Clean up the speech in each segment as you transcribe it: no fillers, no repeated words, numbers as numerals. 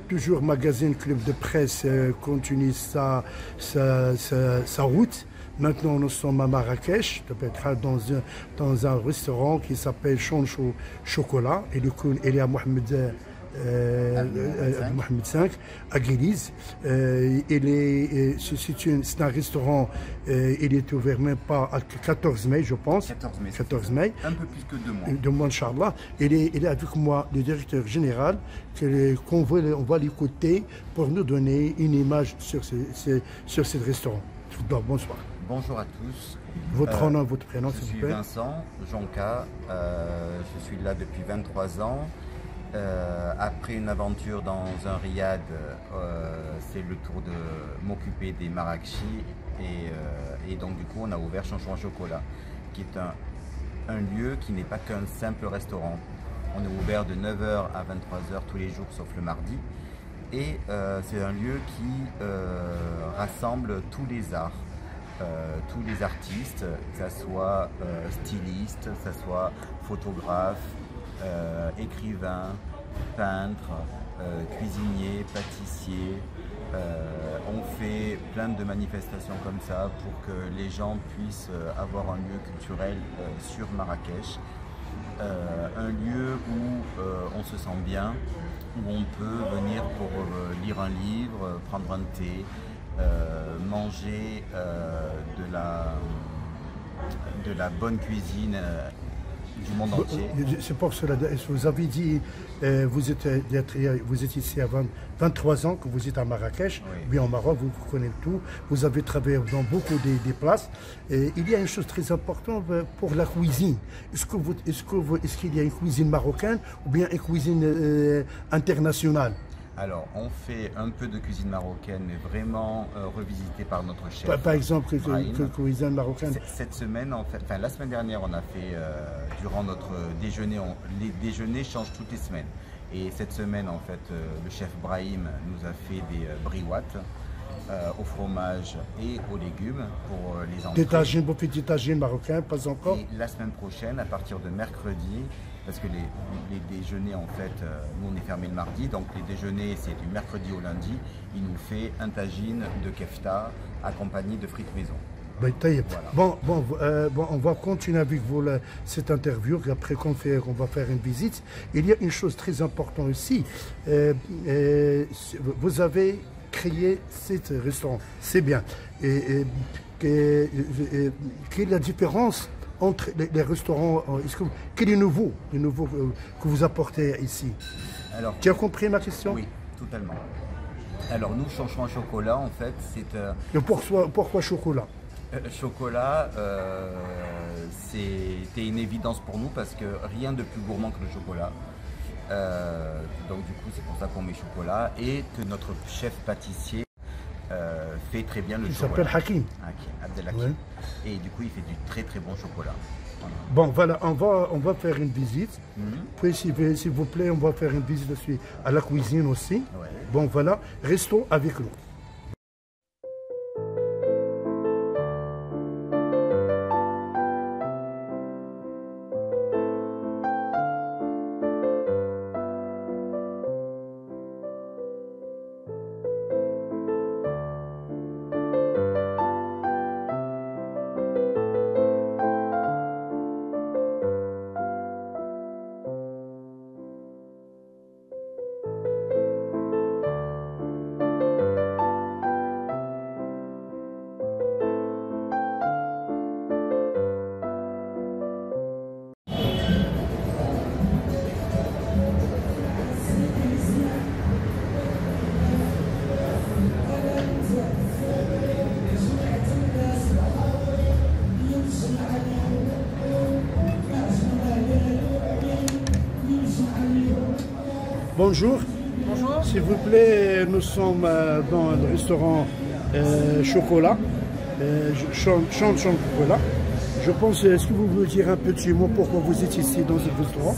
Toujours magazine Club de Presse continue sa route. Maintenant, nous sommes à Marrakech, dans un restaurant qui s'appelle Chonchou Chocolat. Il est à Mohamed V à Guéliz. C'est un restaurant, il est ouvert même pas à 14 mai, je pense. 14 mai. Un peu plus que 2 mois. 2 mois, Inch'Allah. Il est avec moi, le directeur général, on va l'écouter pour nous donner une image sur ce restaurant. Bonsoir. Bonjour à tous. Votre nom, votre prénom, s'il vous plaît. Je suis Vincent Jonca. Je suis là depuis 23 ans. Après une aventure dans un riad, c'est le tour de m'occuper des Marrakechis et donc du coup on a ouvert Chonchou Chocolat, qui est un lieu qui n'est pas qu'un simple restaurant. On est ouvert de 9h à 23h tous les jours sauf le mardi et c'est un lieu qui rassemble tous les arts. Tous les artistes, que ce soit styliste, que ce soit photographe, écrivain, peintre, cuisinier, pâtissier. On fait plein de manifestations comme ça pour que les gens puissent avoir un lieu culturel sur Marrakech. Un lieu où on se sent bien, où on peut venir pour lire un livre, prendre un thé, manger de la bonne cuisine du monde entier. C'est pour cela, vous avez dit, vous êtes ici à 23 ans, que vous êtes à Marrakech, oui. Bien au Maroc, vous connaissez tout, vous avez travaillé dans beaucoup des places. Et il y a une chose très importante pour la cuisine. Est-ce qu'il y a une cuisine marocaine ou bien une cuisine internationale? Alors, on fait un peu de cuisine marocaine, mais vraiment revisité par notre chef. Par exemple, que cuisine marocaine. Cette semaine, en fait, enfin la semaine dernière, on a fait, durant notre déjeuner, les déjeuners changent toutes les semaines. Et cette semaine, en fait, le chef Brahim nous a fait des briouates au fromage et aux légumes pour les entrées. Des tagines, beaucoup de tagines marocains, pas encore. Et la semaine prochaine, à partir de mercredi, parce que les déjeuners, en fait, nous on est fermé le mardi, donc les déjeuners c'est du mercredi au lundi, il nous fait un tagine de kefta accompagné de frites maison. Voilà. Bon, on va continuer avec vous cette interview, après qu'on va faire une visite. Il y a une chose très importante aussi, vous avez créé ce restaurant, c'est bien. Quelle est la différence entre les restaurants, quel est le nouveau que vous apportez ici? Alors, tu as compris ma question? Oui, totalement. Alors nous, Chonchou Chocolat, en fait, c'est... Pourquoi chocolat? Chocolat, c'était une évidence pour nous parce que rien de plus gourmand que le chocolat. Donc du coup, c'est pour ça qu'on met chocolat et que notre chef pâtissier fait très bien le chocolat. Il s'appelle Hakim. Abdelhakim. Ouais. Et du coup, il fait du très très bon chocolat. Voilà. Bon, voilà, on va faire une visite. Puis, s'il vous plaît, on va faire une visite aussi à la cuisine aussi. Ouais. Bon, voilà, restons avec nous. Bonjour. Bonjour. S'il vous plaît, nous sommes dans le restaurant Chocolat, Chonchou Chocolat. Je pense, est-ce que vous voulez dire un petit mot pourquoi vous êtes ici dans ce restaurant?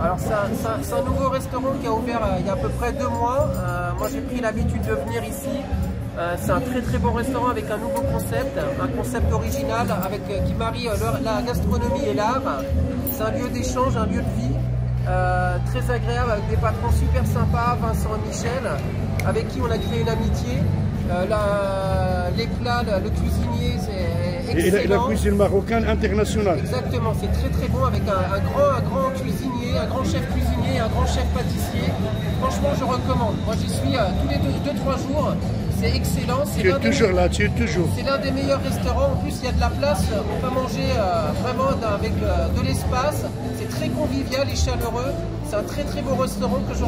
Alors c'est un nouveau restaurant qui a ouvert il y a à peu près 2 mois. Moi j'ai pris l'habitude de venir ici. C'est un très très bon restaurant avec un nouveau concept, un concept original qui marie la gastronomie et l'art. C'est un lieu d'échange, un lieu de vie. très agréable, avec des patrons super sympas, Vincent et Michel, avec qui on a créé une amitié. Les plats, le cuisinier, c'est excellent. Et la cuisine marocaine internationale. Exactement, c'est très très bon avec un grand cuisinier, un grand chef cuisinier, un grand chef pâtissier. Franchement, je recommande. Moi, j'y suis tous les 2-3 jours. C'est excellent. Tu es toujours là, tu es toujours. C'est l'un des meilleurs restaurants. En plus, il y a de la place. On peut manger vraiment avec de l'espace. C'est très convivial et chaleureux. C'est un très très beau restaurant que je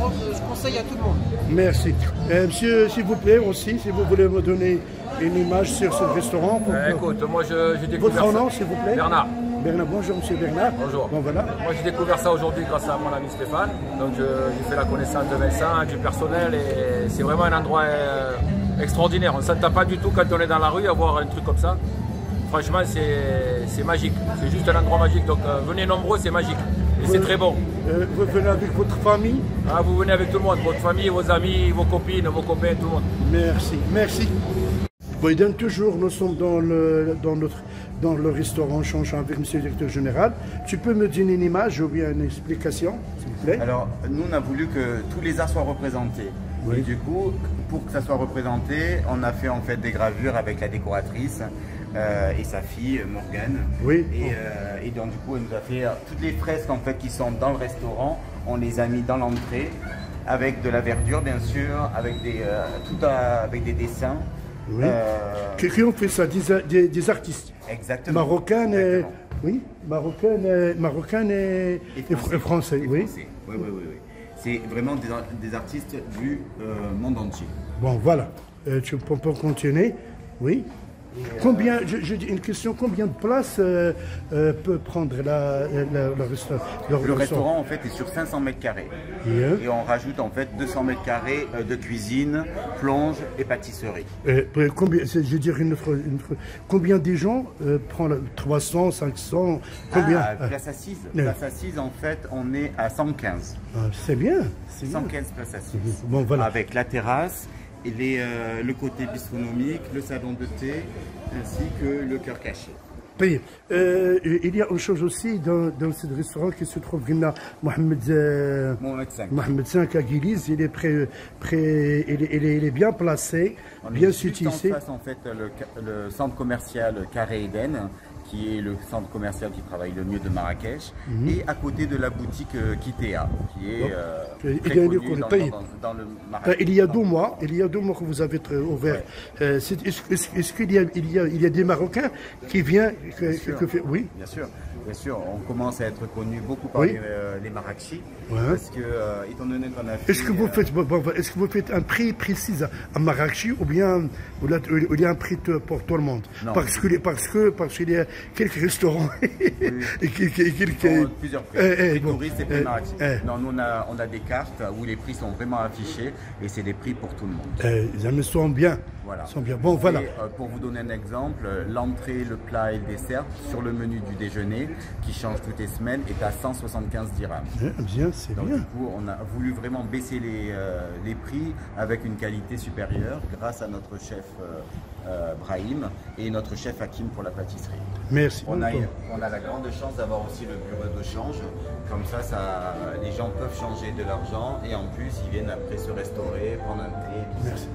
conseille à tout le monde. Merci. Monsieur, s'il vous plaît, aussi, si vous voulez me donner une image sur ce restaurant. Écoute, moi j'ai découvert votre nom, s'il vous plaît? Bernard. Bernard, bonjour monsieur Bernard. Bonjour. Bon, voilà. Moi j'ai découvert ça aujourd'hui grâce à mon ami Stéphane. Donc j'ai fait la connaissance de Vincent, du personnel et c'est vraiment un endroit extraordinaire. On ne s'entend pas du tout quand on est dans la rue à voir un truc comme ça. Franchement c'est magique. C'est juste un endroit magique. Donc venez nombreux, c'est magique. Et c'est très bon. Vous venez avec votre famille? Ah, vous venez avec tout le monde, votre famille, vos amis, vos copines, vos copains, tout le monde. Merci, merci. Oui, donc toujours, nous sommes dans le restaurant Chanchant avec monsieur le directeur général. Tu peux me donner une image ou bien une explication, s'il vous plaît? Alors, nous, on a voulu que tous les arts soient représentés. Oui. Et du coup, pour que ça soit représenté, on a fait en fait des gravures avec la décoratrice et sa fille Morgane. Oui. Et donc du coup, elle nous a fait toutes les fresques en fait qui sont dans le restaurant. On les a mis dans l'entrée avec de la verdure, bien sûr, avec avec des dessins. Oui. Qui ont fait ça? Des artistes. Exactement. Marocaines. Exactement. Oui, marocaines et français. Oui. Français. Oui. C'est vraiment des artistes du monde entier. Bon, voilà. Tu peux continuer. Oui. Combien, je dis une question, combien de places peut prendre le restaurant? Le restaurant en fait est sur 500 mètres carrés. Yeah. Et on rajoute en fait 200 mètres carrés de cuisine, plonge et pâtisserie. Combien, je veux dire combien des gens prend 300, 500, combien? Place assise. Place assise en fait on est à 115. C'est bien. 115 places assises. Bon, voilà. Avec la terrasse. Le côté bistronomique, le salon de thé, ainsi que le cœur caché. Oui. Il y a une chose aussi dans ce restaurant qui se trouve Mohamed V à Guiliz. Il est il est bien placé, bien situé. En face en fait le centre commercial Carré Eden, qui est le centre commercial qui travaille le mieux de Marrakech, et à côté de la boutique Kitea, qui est très connue dans le Marrakech. Il y a 2 mois, que vous avez ouvert. Ouais. Est-ce qu'il y a des Marocains qui viennent oui, bien sûr. Bien sûr, on commence à être connu beaucoup par les Marrakechis, parce que, étant donné qu'on a fait... Est-ce que vous faites un prix précis à Marrakech ou bien il y a un prix pour tout le monde? Non. Parce qu'il y a quelques restaurants et plusieurs prix. Touristes et prix Marrakech. Non, nous on a des cartes où les prix sont vraiment affichés et c'est des prix pour tout le monde. Les amis sont bien. Voilà. Sont bien. Bon, voilà. Et, pour vous donner un exemple, l'entrée, le plat et le dessert sur le menu du déjeuner, qui change toutes les semaines, est à 175 dirhams. Bien, c'est bien. Donc du coup, on a voulu vraiment baisser les prix avec une qualité supérieure grâce à notre chef Brahim et notre chef Hakim pour la pâtisserie. Merci. On a la grande chance d'avoir aussi le bureau de change. Comme ça, les gens peuvent changer de l'argent et en plus, ils viennent après se restaurer, prendre un thé. Merci.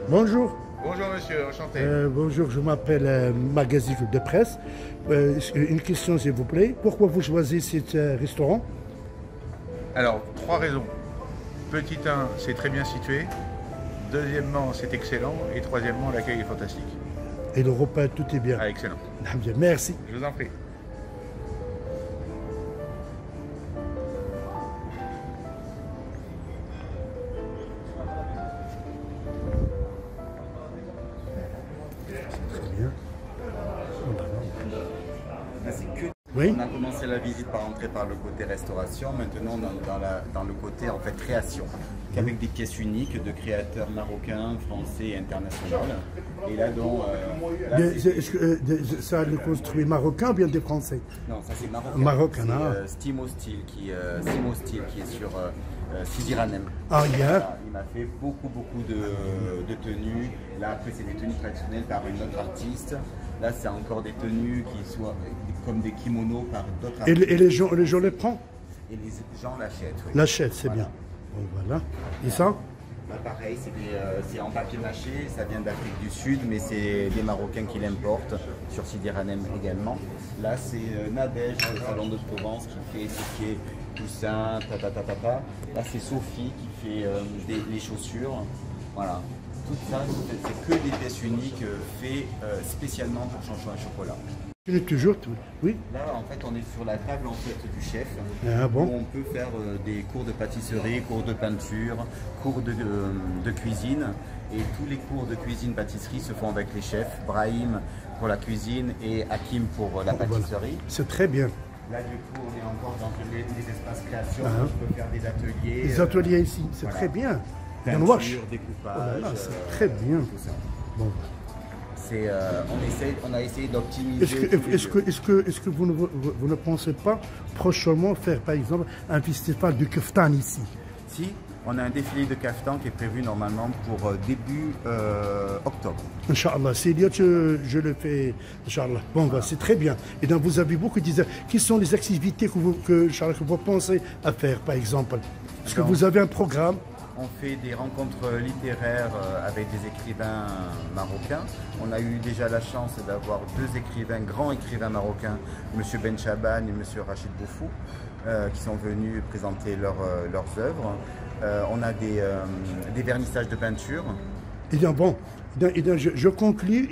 Bonjour. Bonjour monsieur, enchanté. Bonjour, je m'appelle Magazine de presse. Une question s'il vous plaît. Pourquoi vous choisissez ce restaurant? Alors, 3 raisons. Petit 1, c'est très bien situé. Deuxièmement, c'est excellent. Et troisièmement, l'accueil est fantastique. Et le repas, tout est bien. Ah, excellent. Merci. Je vous en prie. Oui. On a commencé la visite par entrer par le côté restauration. Maintenant, on est dans le côté en fait création, avec des pièces uniques de créateurs marocains, français et internationaux. Et là, donc, Est-ce que ça le construit marocain ou bien des Français? non, ça c'est marocain. Marocain, C'est Simo Style qui est sur Sidi Ranem. Ah, yeah. Voilà, il m'a fait beaucoup de tenues. Là, après, c'est des tenues traditionnelles par une autre artiste. Là, c'est encore des tenues qui soient comme des kimonos par d'autres artistes. Et les gens les prennent? Et les gens l'achètent. Oui. L'achètent, c'est Voilà. bien. Bon, voilà. Et ça? Là, pareil, c'est en papier mâché, ça vient d'Afrique du Sud, mais c'est des Marocains qui l'importent, sur Sidi Ranem également. Là, c'est Nadège, le salon de Provence, qui fait tout ce qui est Toussaint, Là, c'est Sophie qui fait les chaussures. Voilà. Tout ça, c'est que des pièces uniques faites spécialement pour Chanchon et Chocolat. Toujours, oui. Là, en fait, on est sur la table en fait, du chef, Ah, bon. où on peut faire des cours de pâtisserie, cours de peinture, cours de cuisine. Et tous les cours de cuisine-pâtisserie se font avec les chefs. Brahim pour la cuisine et Hakim pour la pâtisserie. C'est très bien. Là, du coup, on est encore dans les espaces création. Ah. On peut faire des ateliers. Les ateliers ici, c'est voilà. très bien. Dans le Peinture, wash. découpage. Oh là là, c'est très bien. Tout ça. Bon. On a essayé d'optimiser. Est-ce que vous ne pensez pas prochainement faire par exemple un festival du keftan ici? Si, on a un défilé de kaftan qui est prévu normalement pour début octobre. Inch'Allah, c'est lieu que je le fais, Inch'Allah. Bon, bah, c'est très bien. Et donc vous avez beaucoup de... Quelles sont les activités que vous pensez à faire par exemple? Est-ce que vous avez un programme? On fait des rencontres littéraires avec des écrivains marocains. On a eu déjà la chance d'avoir deux écrivains, grands écrivains marocains, M. Ben Chaban et M. Rachid Boufou, qui sont venus présenter leurs œuvres. On a des vernissages de peinture. Eh bien, bon, je conclus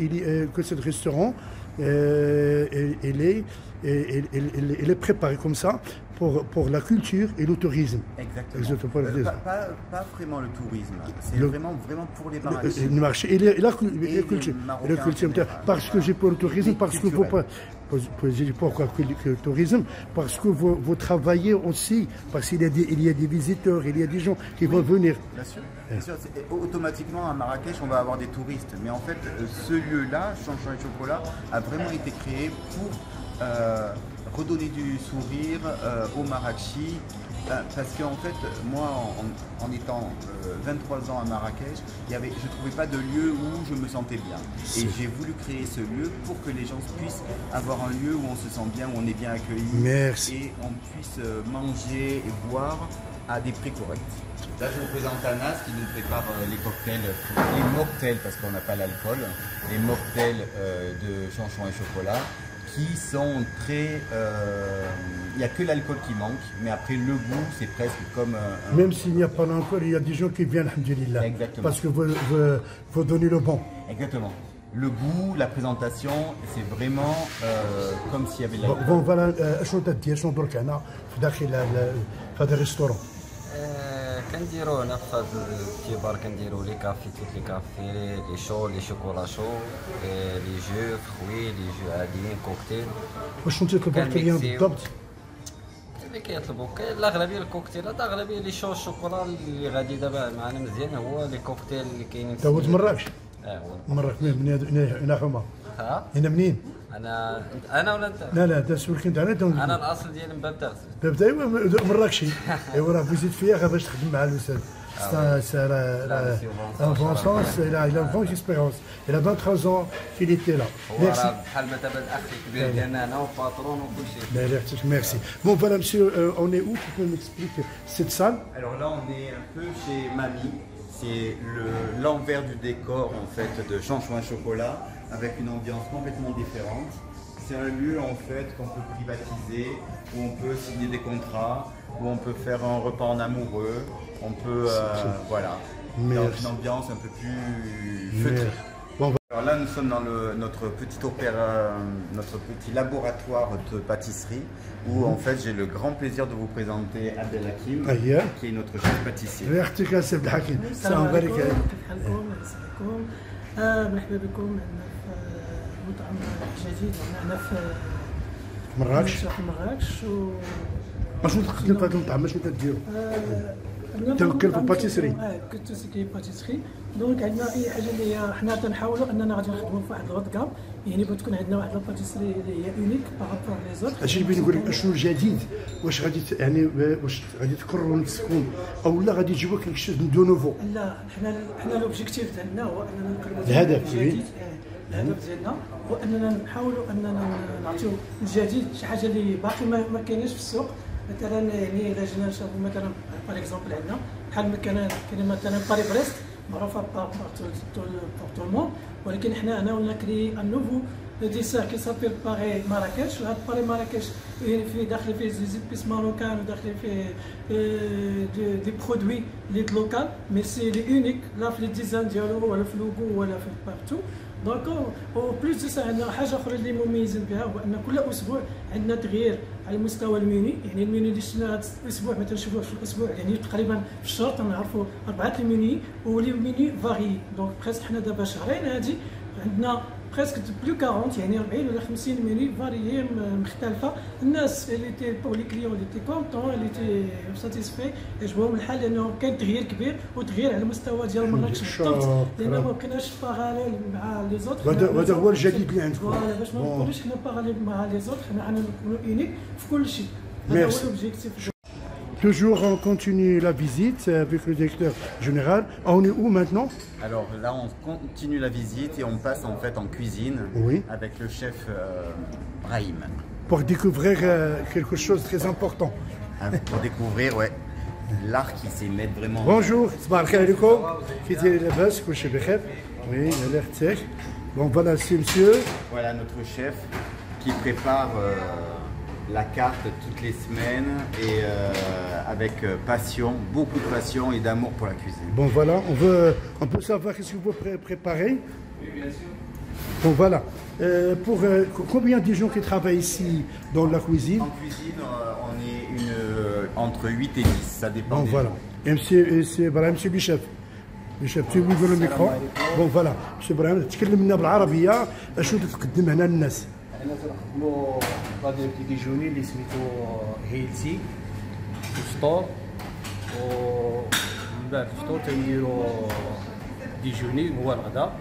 que ce restaurant, il est préparé comme ça pour la culture et le tourisme. Exactement. Pas vraiment le tourisme, c'est vraiment pour les marchés. Le marché et la culture. Parce que j'ai pour le tourisme, parce que vous pourquoi le tourisme? Parce que vous travaillez aussi, parce qu'il y a des visiteurs, il y a des gens qui vont venir. Bien sûr. Automatiquement à Marrakech, on va avoir des touristes. Mais en fait, ce lieu-là, Chanchon et Chocolat, a vraiment été créé pour redonner du sourire aux Marrakechis. Parce qu'en fait, moi, en étant 23 ans à Marrakech, je ne trouvais pas de lieu où je me sentais bien. Et j'ai voulu créer ce lieu pour que les gens puissent avoir un lieu où on se sent bien, où on est bien accueilli. Merci. Et on puisse manger et boire à des prix corrects. Là, je vous présente Anas qui nous prépare les cocktails, les mocktails, parce qu'on n'a pas l'alcool, les mocktails de Chanchon et Chocolat, qui sont très... Il n'y a que l'alcool qui manque, mais après le goût, c'est presque comme... Même s'il n'y a pas d'alcool, il y a des gens qui viennent, alhamdulillah. Exactement. Parce que vous donnez le bon. Exactement. Le goût, la présentation, c'est vraiment comme s'il y avait de l'alcool. Bon, voilà, شنو تدير شنو درك هنا في داخل هذا الريستورون؟ كنديرو هنا في هذا الكبار كنديرو لي كافي توت لي كافي لي شو لي شوكولا شو لي جو فخوي لي جو عاديين كوكتيل. واش انت تطلبوا الكليان بالضبط؟ اللي كيطلبوا الاغلبيه الكوكتيلات اغلبيه لي شو الشوكولا اللي غادي دابا معنا مزيان هو لي كوكتيل اللي كاينين في داوود مراكش؟ مراكش من هنا حمى. ها؟ هنا منين؟ انا ولا انت؟ لا دا سولك انت انا الاصل ديالي من باب تغزل. باب تغزل مراكشي. ايوا راه بغيتي فيها غير باش تخدم مع الاستاذ. C'est un bon sens, il a une grande expérience. Il a 23 ans qu'il était là. Merci. Merci. Bon, voilà, monsieur, on est où? Tu peux m'expliquer cette salle? Alors là, on est un peu chez Mamie. C'est l'envers du décor, en fait, de Chanchon et Chocolat, avec une ambiance complètement différente. C'est un lieu, en fait, qu'on peut privatiser, où on peut signer des contrats, où on peut faire un repas en amoureux. On peut, voilà, dans une ambiance un peu plus feutrée. Bon, alors là, nous sommes dans notre petit laboratoire de pâtisserie, où en fait j'ai le grand plaisir de vous présenter Abdel Hakim, qui est notre chef pâtissier. السلام عليكم، كيف حالكم؟ مساكم. مرحبا بكم. أنا في مطعم جديد، أنا في مراكش في مراكش اشنو تقدم في هذا المطعم اشنو كديروا؟ تنقل في الباتيسري. كنت سكي باتيسري. دونك عندنا اي حاجه اللي هي حنا تنحاولوا اننا غادي نخدموا في واحد الغوت كام، يعني بتكون عندنا واحد الباتيسري اللي هي اونيك بارابور لي زوت. اش اللي نقول لك اشنو الجديد؟ واش غادي يعني واش غادي تكرروا نفسكم او لا غادي تجيبوا كيك شيء دو نوفو؟ لا حنا لوبجيكتيف ديالنا هو اننا نقربوا الهدف الجديد. الهدف ديالنا هو اننا نحاولوا اننا نعطيو الجديد، شي حاجه اللي باقي ما كايناش في السوق. مثلا يعني الا جينا نشوفوا مثلا باغ اكزومبل عندنا بحال كاين مثلا باري بريست معروفه بار تو المون، ولكن حنا هنا ولنا كري ان نوفو ديسير كي سابيل باري مراكش. وهذا باري مراكش فيه داخل فيه زي زيبيس ماروكان وداخل فيه دي برودوي لي لوكال مي سي لي اونيك لا في لي ديزاين ديالو ولا في لوغو ولا في بارتو. دونك او بلوس دو سا عندنا حاجه اخرى اللي مميزين بها هو ان كل اسبوع عندنا تغيير على مستوى الميني. يعني الميني اللي شفنا هذا الاسبوع ما تنشوفوش في الاسبوع، يعني تقريبا في الشهر تنعرفوا 4 الميني ولي ميني فاري. دونك بريسك حنا دابا شهرين هادي عندنا بريسك بلو 40 يعني 40 ولا 50 ميني فاريي مختلفه. الناس اللي تي بور لي كليون اللي تي كونطون اللي تي ساتيسفي يعجبهم الحال، لانه كاين تغيير كبير وتغيير على المستوى ديال مراكش بالضبط، لانه ما بقيناش باراليل مع لي زوت. هذا هو الجديد اللي عندكم. فوالا باش ما نكونوش حنا باراليل مع لي زوت، حنا نكونوا اونيك في كل شيء. هذا هو الاوبجيكتيف. Toujours, on continue la visite avec le directeur général. On est où maintenant? Alors là, on continue la visite et on passe en fait en cuisine Oui. avec le chef Brahim. Pour découvrir quelque chose de très important. Pour découvrir, ouais, l'art qui s'est mettre vraiment. Bonjour, صباح الخير عليكم. كي داير لاباس كلشي بخير؟ Oui, على اختك. Bon voilà, c'est monsieur. Voilà notre chef qui prépare la carte toutes les semaines et avec passion, beaucoup de passion et d'amour pour la cuisine. Bon voilà, on peut savoir qu'est-ce que vous préparez? Oui, bien sûr. Bon voilà. Pour combien de gens qui travaillent ici dans la cuisine? En cuisine, on est entre 8 et 10, ça dépend. Bon des voilà. jours. Et monsieur Brahim, monsieur le chef. الشيف تيوقفوا له الميكرو. بون فوالا سي ابراهيم تكلم لنا بالعربيه اشنو تقدم هنا للناس. حنا تنخدموا غادي بتي ديجوني اللي سميتو هيلسي الفطور، ومن بعد الفطور تنديرو ديجوني هو الغداء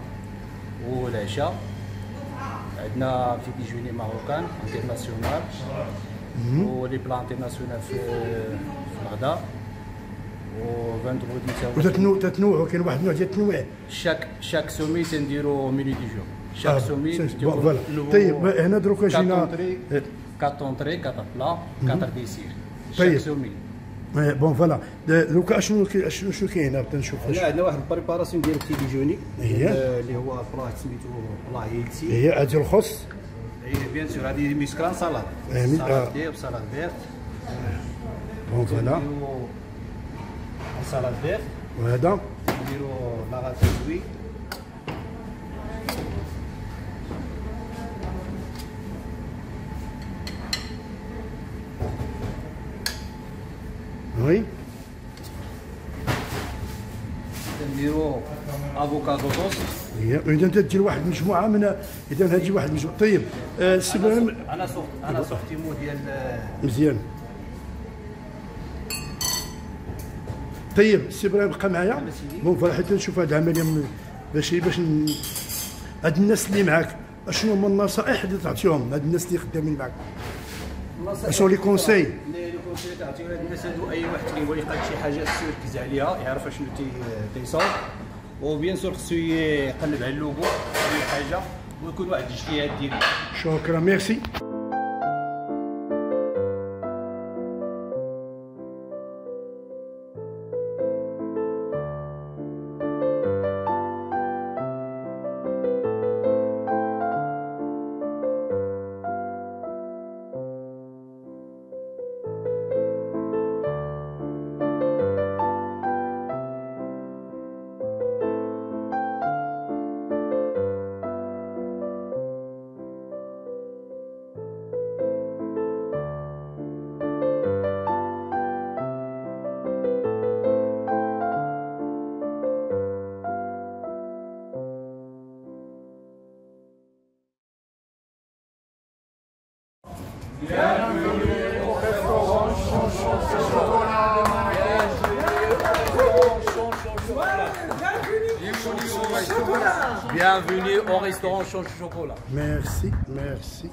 والعشاء. عندنا بتي ديجوني ماروكان انترناسيونال ولي بلان انترناسيونال في الغداء. وتتنوعوا كاين واحد النوع ديال التنويع. شاك سومي تنديرو ميني دي جور. شاك سومي فوالا. طيب هنا دروك جينا 4 اونتري 4 بلا 4 ديسير. طيب. شاك سومي بون فوالا دوكا شنو كاين هنا نشوف. هنا عندنا واحد البريباراسيون ديال البتي ديجوني هي اللي هو بلا سميتو بلا هيلتي. هي هادي الخص. هي بيان سور هادي ميسكران سالاد. سالاد ديال بسالاد فيرت. بون فوالا. سالاد فيرت. وهذا نديرو لا راتاتوي. وي نديرو افوكادو توست. هي اذا انت دير واحد المجموعه من اذا هادي واحد المجموعه. طيب سي ابراهيم انا سورتيمو ديال مزيان. طيب سي ابراهيم بقى معايا. بون فوالا حتى نشوف هذه العمليه باش هاد الناس اللي معاك اشنو هما النصائح اللي تعطيهم هاد الناس اللي خدامين معاك؟ اشنو لي كونساي؟ لي كونساي تعطيو لهاد الناس هادو اي واحد كيبغي يلقى شي حاجه خصو يركز عليها يعرف اشنو تيصاوب، وبيان سور خصو يقلب على اللوغو اي حاجه ويكون واحد الاجتهاد ديالو. شكرا ميرسي. Bienvenue au restaurant Chocolat. Merci, merci.